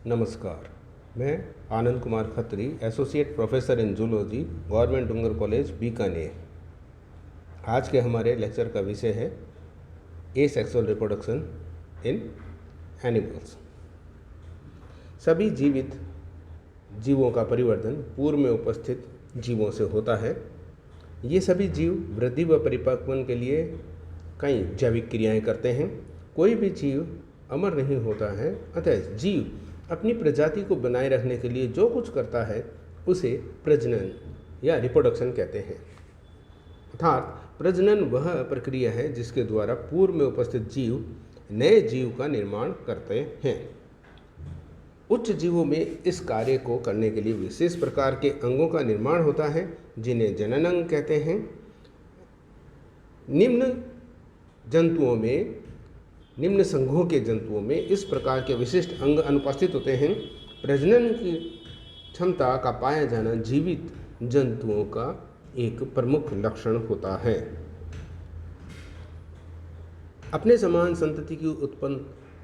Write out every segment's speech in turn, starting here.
नमस्कार। मैं Anand Kumar Khatri, associate professor in zoology, government Dungar college Bikaner. आज के हमारे लेक्चर का विषय है एसेक्सुअल रिप्रोडक्शन इन एनिमल्स। सभी जीवित जीवों का परिवर्तन पूर्व में उपस्थित जीवों से होता है। ये सभी जीव वृद्धि व परिपक्वन के लिए कई जैविक क्रियाएं करते हैं। कोई भी जीव अमर नहीं होता है, अतः जीव अपनी प्रजाति को बनाए रखने के लिए जो कुछ करता है उसे प्रजनन या रिप्रोडक्शन कहते हैं। अर्थात प्रजनन वह प्रक्रिया है जिसके द्वारा पूर्व में उपस्थित जीव नए जीव का निर्माण करते हैं। उच्च जीवों में इस कार्य को करने के लिए विशेष प्रकार के अंगों का निर्माण होता है जिन्हें जननांग कहते हैं। निम्न संघों के जंतुओं में इस प्रकार के विशिष्ट अंग अनुपस्थित होते हैं। प्रजनन की क्षमता का पाया जाना जीवित जंतुओं का एक प्रमुख लक्षण होता है। अपने समान संतति की उत्पन्न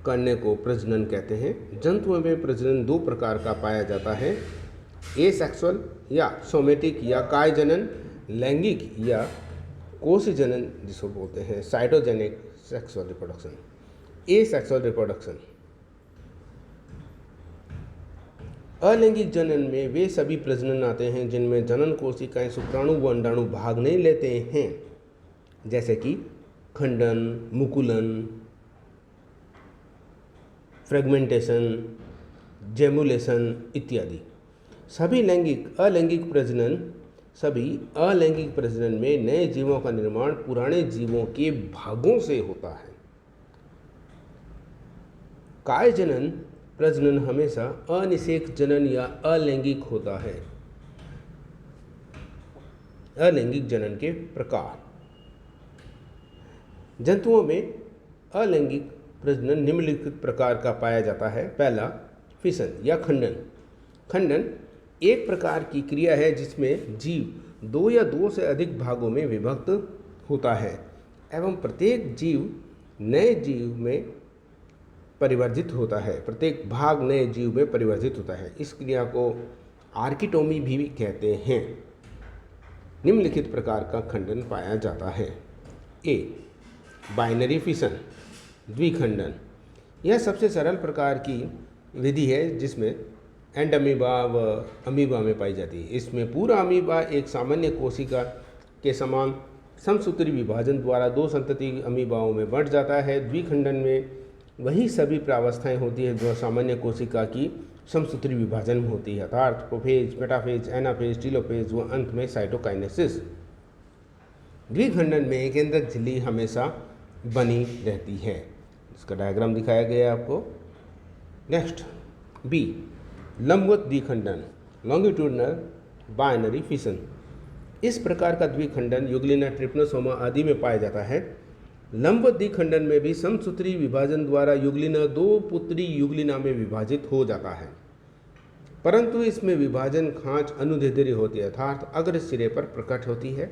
करने को प्रजनन कहते हैं। जंतुओं में प्रजनन दो प्रकार का पाया जाता है, एसेक्सुअल या सोमेटिक या कायजनन, लैंगिक या कोशिजनन जिसको बोलते हैं cytogenic sexual reproduction. Asexual reproduction अलैंगिक जनन में वे सभी प्रजनन आते हैं जिनमें जनन कोशिकाएं शुक्राणु व अंडाणु भाग नहीं लेते हैं, जैसे कि खंडन, मुकुलन, फ्रेगमेंटेशन, जेमुलेशन इत्यादि। सभी अलैंगिक प्रजनन में नए जीवों का निर्माण पुराने जीवों के भागों से होता है। कायजनन प्रजनन हमेशा अनिषेक जनन या अलैंगिक होता है। अलैंगिक जनन के प्रकार। जंतुओं में अलैंगिक प्रजनन निम्नलिखित प्रकार का पाया जाता है। पहला, फिशन या खंडन। खंडन एक प्रकार की क्रिया है जिसमें जीव दो या दो से अधिक भागों में विभक्त होता है एवं प्रत्येक भाग नए जीव में परिवर्तित होता है। इस क्रिया को आर्किटोमी भी कहते हैं। निम्नलिखित प्रकार का खंडन पाया जाता है। ए, बाइनरी फिशन, द्विखंडन। यह सबसे सरल प्रकार की विधि है जिसमें एंड अमीबा व अमीबा में पाई जाती है। इसमें पूरा अमीबा एक सामान्य कोशिका के समान समसूत्री विभाजन द्वारा दो संतति अमीबाओं में बढ़ जाता है। द्विखंडन में वही सभी प्रावस्थाएं होती है जो सामान्य कोशिका की समसूत्री विभाजन में होती है, अर्थात प्रोफेज, मेटाफेज, एनाफेज, टीलोफेज व अंत में साइटोकाइनेसिस। द्विखंडन में केंद्रक झिल्ली हमेशा बनी रहती है। इसका डायग्राम दिखाया गया है आपको। नेक्स्ट, बी, लंबवत द्विखंडन, लॉन्गिट्यूडनल बाइनरी फिशन। इस प्रकार का द्विखंडन युग्लिना, ट्रिपनोसोमा आदि में पाया जाता है। लंबवत द्विखंडन में भी समसूत्री विभाजन द्वारा युग्लिना दो पुत्री युग्लिना में विभाजित हो जाता है, परंतु इसमें विभाजन खांच अनुदैर्ध्य होती है, अर्थात अग्र सिरे पर प्रकट होती है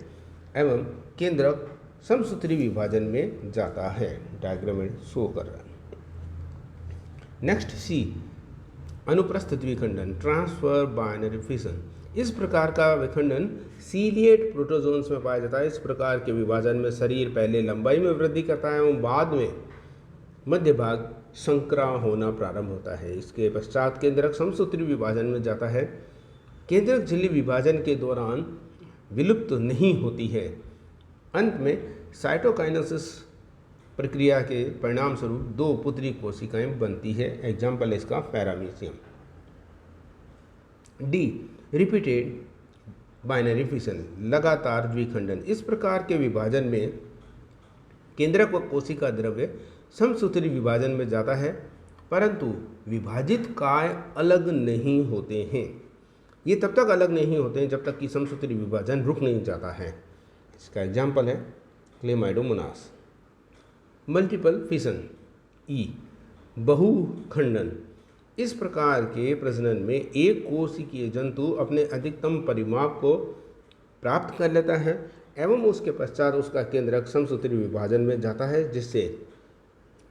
एवं केंद्रक समसूत्री विभाजन में जाता है। डायग्राम में शो कर रहा है। नेक्स्ट, सी, अनुप्रस्थ द्विखंडन, ट्रांसफर बाइनरी फिशन। इस प्रकार का विखंडन सीलिएट प्रोटोजोन्स में पाया जाता है। इस प्रकार के विभाजन में शरीर पहले लंबाई में वृद्धि करता है एवं बाद में मध्य भाग संकरा होना प्रारंभ होता है। इसके पश्चात केंद्रक समसूत्री विभाजन में जाता है। केंद्रक झिल्ली विभाजन के दौरान विलुप्त नहीं होती है। अंत में साइटोकाइनेसिस प्रक्रिया के परिणाम स्वरूप दो पुत्री कोशिकाएं बनती है। एग्जाम्पल इसका paramecium. D, repeated binary fission, लगातार द्विखंडन। इस प्रकार के विभाजन में केंद्रक व कोशिका द्रव्य समसूत्री विभाजन में जाता है, परंतु विभाजित काय अलग नहीं होते हैं। ये तब तक अलग नहीं होते हैं जब तक कि समसूत्री विभाजन रुक नहीं जाता है। इसका एग्जाम्पल है क्लेमाइडोमोनास। मल्टीपल फिशन, ई, बहुखंडन। इस प्रकार के प्रजनन में एक कोशिकीय जंतु अपने अधिकतम परिमाप को प्राप्त कर लेता है एवं उसके पश्चात उसका केंद्रक समसूत्री विभाजन में जाता है, जिससे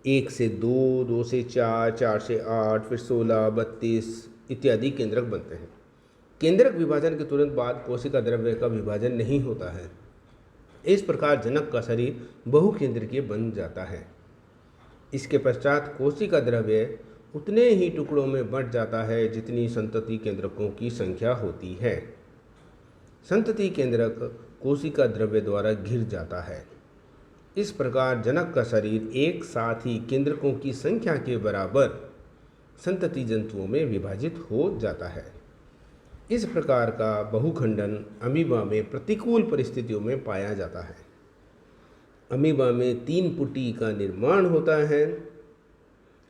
1 से 2, 2 से 4, 4 से 8, फिर 16, 32 इत्यादि केंद्रक बनते हैं। केंद्रक विभाजन के तुरंत बाद कोशिका द्रव्य का विभाजन नहीं होता है। इस प्रकार जनक का शरीर बहुकेंद्रकीय बन जाता है। इसके पश्चात कोशिका द्रव्य उतने ही टुकड़ों में बंट जाता है जितनी संतति केंद्रकों की संख्या होती है। संतति केंद्रक कोशिका द्रव्य द्वारा घिर जाता है। इस प्रकार जनक का शरीर एक साथ ही केंद्रकों की संख्या के बराबर संतति जंतुओं में विभाजित हो जाता है। इस प्रकार का बहुखंडन अमीबा में प्रतिकूल परिस्थितियों में पाया जाता है। अमीबा में 3 पुटी का निर्माण होता है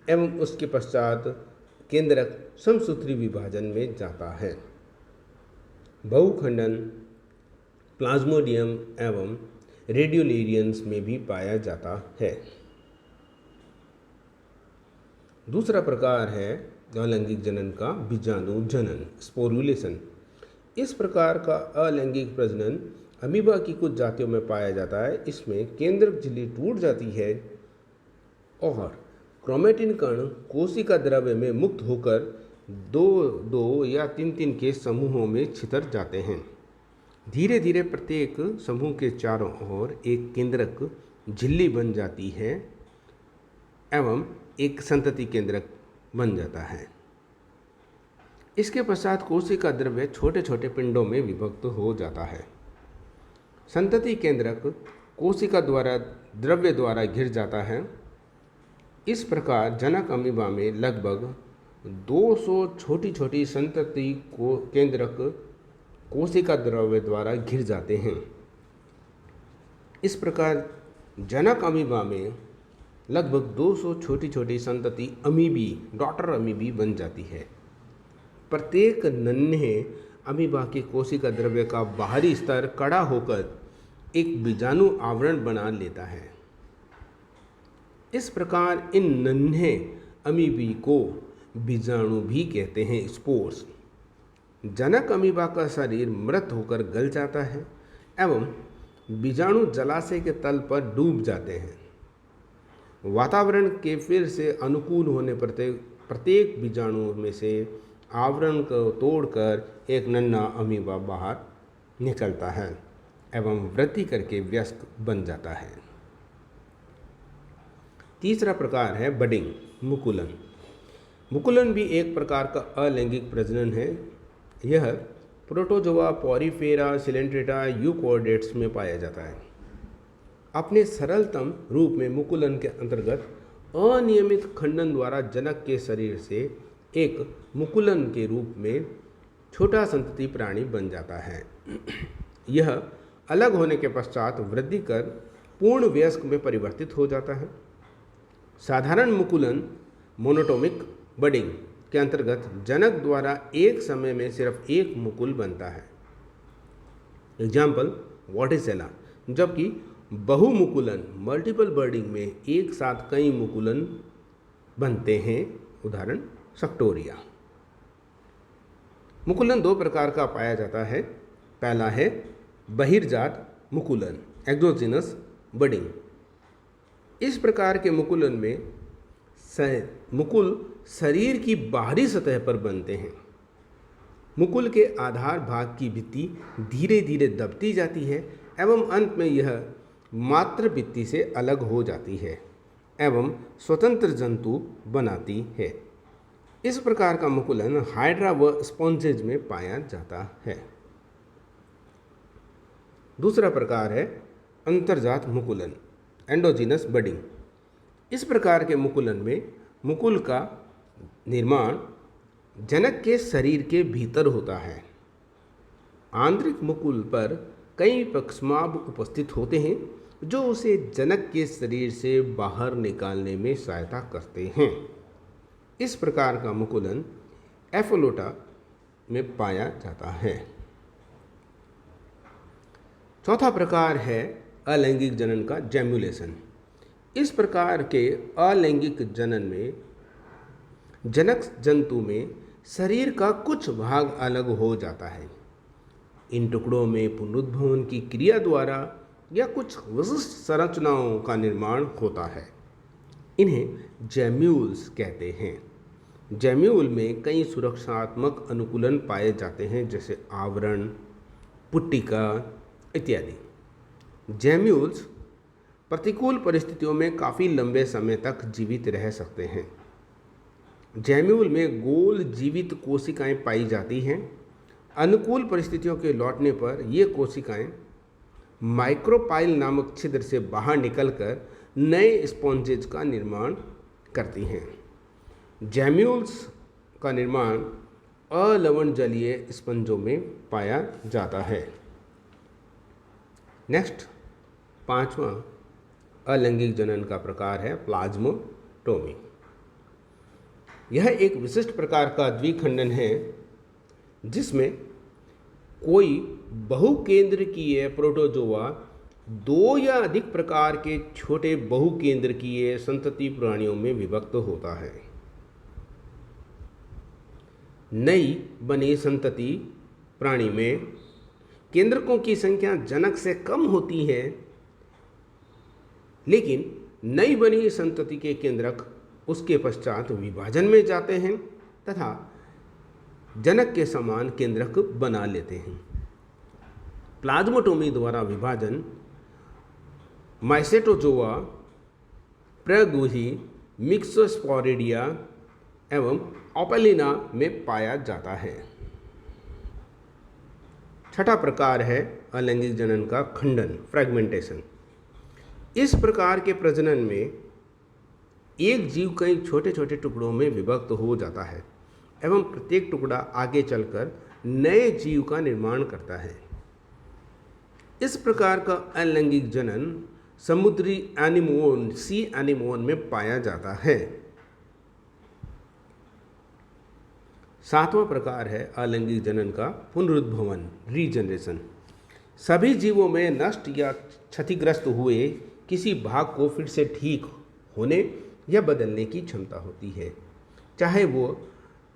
एवं उसके पश्चात केंद्रक समसूत्री विभाजन में जाता है। बहुखंडन प्लाज्मोडियम एवं रेडियोलेरियंस में भी पाया जाता है। दूसरा प्रकार है अलैंगिक जनन का बीजाणु जनन, स्पोरुलेशन। इस प्रकार का अलैंगिक प्रजनन अमीबा की कुछ जातियों में पाया जाता है। इसमें केंद्रक झिल्ली टूट जाती है और क्रोमेटिन कण कोशिका द्रव्य में मुक्त होकर 2-2 या 3-3 के समूहों में छितर जाते हैं। धीरे धीरे प्रत्येक समूह के चारों ओर एक केंद्रक झिल्ली बन जाती है एवं एक संतति केंद्रक बन जाता है। इसके पश्चात कोशिका द्रव्य छोटे छोटे पिंडों में विभक्त हो जाता है। संतति केंद्रक कोशिका द्वारा द्रव्य द्वारा घिर जाता है। इस प्रकार जनक अमीबा में लगभग 200 छोटी छोटी संतति केंद्रक कोशिका द्रव्य द्वारा घिर जाते हैं। इस प्रकार जनक अमीबा में लगभग 200 छोटी छोटी संतति अमीबी, डॉटर अमीबी बन जाती है। प्रत्येक नन्हे अमीबा की कोशिका द्रव्य का बाहरी स्तर कड़ा होकर एक बीजाणु आवरण बना लेता है। इस प्रकार इन नन्हे अमीबी को बीजाणु भी कहते हैं, स्पोर्स। जनक अमीबा का शरीर मृत होकर गल जाता है एवं बीजाणु जलाशय के तल पर डूब जाते हैं। वातावरण के फिर से अनुकूल होने पर प्रत्येक बीजाणु में से आवरण को तोड़कर एक नन्हा अमीबा बाहर निकलता है एवं वृद्धि करके वयस्क बन जाता है। तीसरा प्रकार है बडिंग, मुकुलन। मुकुलन भी एक प्रकार का अलैंगिक प्रजनन है। यह प्रोटोजोआ, पॉरीफेरा, सिलेंट्रेटा, यूकोर्डेट्स में पाया जाता है। अपने सरलतम रूप में मुकुलन के अंतर्गत अनियमित खंडन द्वारा जनक के शरीर से एक मुकुलन के रूप में छोटा संतति प्राणी बन जाता है। यह अलग होने के पश्चात वृद्धि कर पूर्ण वयस्क में परिवर्तित हो जाता है। साधारण मुकुलन, मोनोटोमिक बडिंग के अंतर्गत जनक द्वारा एक समय में सिर्फ एक मुकुल बनता है, एग्जाम्पल वॉटिसेला। जबकि बहुमुकुलन, मल्टीपल बर्डिंग में एक साथ कई मुकुलन बनते हैं, उदाहरण सक्टोरिया। मुकुलन 2 प्रकार का पाया जाता है। पहला है बहिर्जात मुकुलन, एक्सोजिनस बडिंग। इस प्रकार के मुकुलन में मुकुल शरीर की बाहरी सतह पर बनते हैं। मुकुल के आधार भाग की भित्ति धीरे धीरे दबती जाती है एवं अंत में यह मात्र भित्ति से अलग हो जाती है एवं स्वतंत्र जंतु बनाती है। इस प्रकार का मुकुलन हाइड्रा व स्पॉन्जेज में पाया जाता है। दूसरा प्रकार है अंतर्जात मुकुलन, एंडोजीनस बडिंग। इस प्रकार के मुकुलन में मुकुल का निर्माण जनक के शरीर के भीतर होता है। आंतरिक मुकुल पर कई पक्षमाभ उपस्थित होते हैं जो उसे जनक के शरीर से बाहर निकालने में सहायता करते हैं। इस प्रकार का मुकुलन एफोलोटा में पाया जाता है। चौथा प्रकार है अलैंगिक जनन का जैम्युलेशन। इस प्रकार के अलैंगिक जनन में जनक जंतु में शरीर का कुछ भाग अलग हो जाता है। इन टुकड़ों में पुनरुद्भवन की क्रिया द्वारा या कुछ विशिष्ट संरचनाओं का निर्माण होता है। इन्हें जैम्यूल्स कहते हैं। जैम्यूल में कई सुरक्षात्मक अनुकूलन पाए जाते हैं, जैसे आवरण, पुट्टिका इत्यादि। जैम्यूल्स प्रतिकूल परिस्थितियों में काफ़ी लंबे समय तक जीवित रह सकते हैं। जैम्यूल में गोल जीवित कोशिकाएं पाई जाती हैं। अनुकूल परिस्थितियों के लौटने पर ये कोशिकाएं माइक्रोपाइल नामक छिद्र से बाहर निकलकर नए स्पॉन्जेज का निर्माण करती हैं। जैम्यूल्स का निर्माण अलवणजलीय स्पंजों में पाया जाता है। नेक्स्ट, 5वां अलैंगिक जनन का प्रकार है प्लाज्मोटोमी। यह एक विशिष्ट प्रकार का द्विखंडन है जिसमें कोई बहुकेंद्रकीय प्रोटोजोआ दो या अधिक प्रकार के छोटे बहुकेंद्रकीय संतति प्राणियों में विभक्त होता है। नई बनी संतति प्राणी में केंद्रकों की संख्या जनक से कम होती है, लेकिन नई बनी संतति के केंद्रक उसके पश्चात विभाजन में जाते हैं तथा जनक के समान केंद्रक बना लेते हैं। प्लाज्मोटोमी द्वारा विभाजन माइसेटोजोआ, प्रगुही, मिक्सोस्पोरिडिया एवं ओपेलिना में पाया जाता है। छठा प्रकार है अलैंगिक जनन का खंडन, फ्रेगमेंटेशन। इस प्रकार के प्रजनन में एक जीव कई छोटे छोटे टुकड़ों में विभक्त हो जाता है एवं प्रत्येक टुकड़ा आगे चलकर नए जीव का निर्माण करता है। इस प्रकार का अलैंगिक जनन समुद्री एनीमोन, सी एनीमोन में पाया जाता है। 7वां प्रकार है अलैंगिक जनन का पुनरुद्भवन, रीजनरेशन। सभी जीवों में नष्ट या क्षतिग्रस्त हुए किसी भाग को फिर से ठीक होने या बदलने की क्षमता होती है, चाहे वो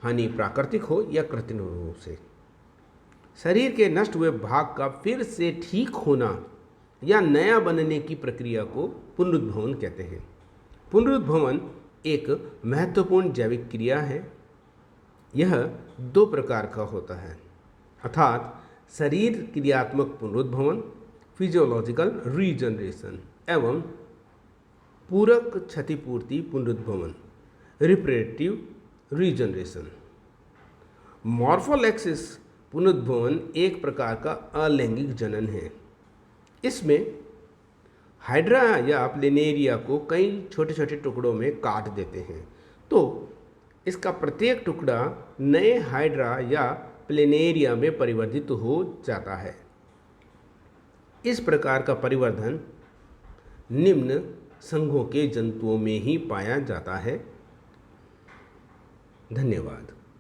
हानि प्राकृतिक हो या कृत्रिम रूप से। शरीर के नष्ट हुए भाग का फिर से ठीक होना या नया बनने की प्रक्रिया को पुनरुद्भवन कहते हैं। पुनरुद्भवन एक महत्वपूर्ण जैविक क्रिया है। यह 2 प्रकार का होता है, अर्थात शरीर क्रियात्मक पुनरुद्भवन, फिजियोलॉजिकल रीजनरेशन, एवं पूरक क्षतिपूर्ति पुनरुद्भवन, रिपरेटिव रीजनरेशन। मॉर्फोलेक्सिस पुनरुद्भवन एक प्रकार का अलैंगिक जनन है। इसमें हाइड्रा या प्लेनेरिया को कई छोटे छोटे टुकड़ों में काट देते हैं, तो इसका प्रत्येक टुकड़ा नए हाइड्रा या प्लेनेरिया में परिवर्तित हो जाता है। इस प्रकार का परिवर्धन निम्न संघों के जंतुओं में ही पाया जाता है। धन्यवाद।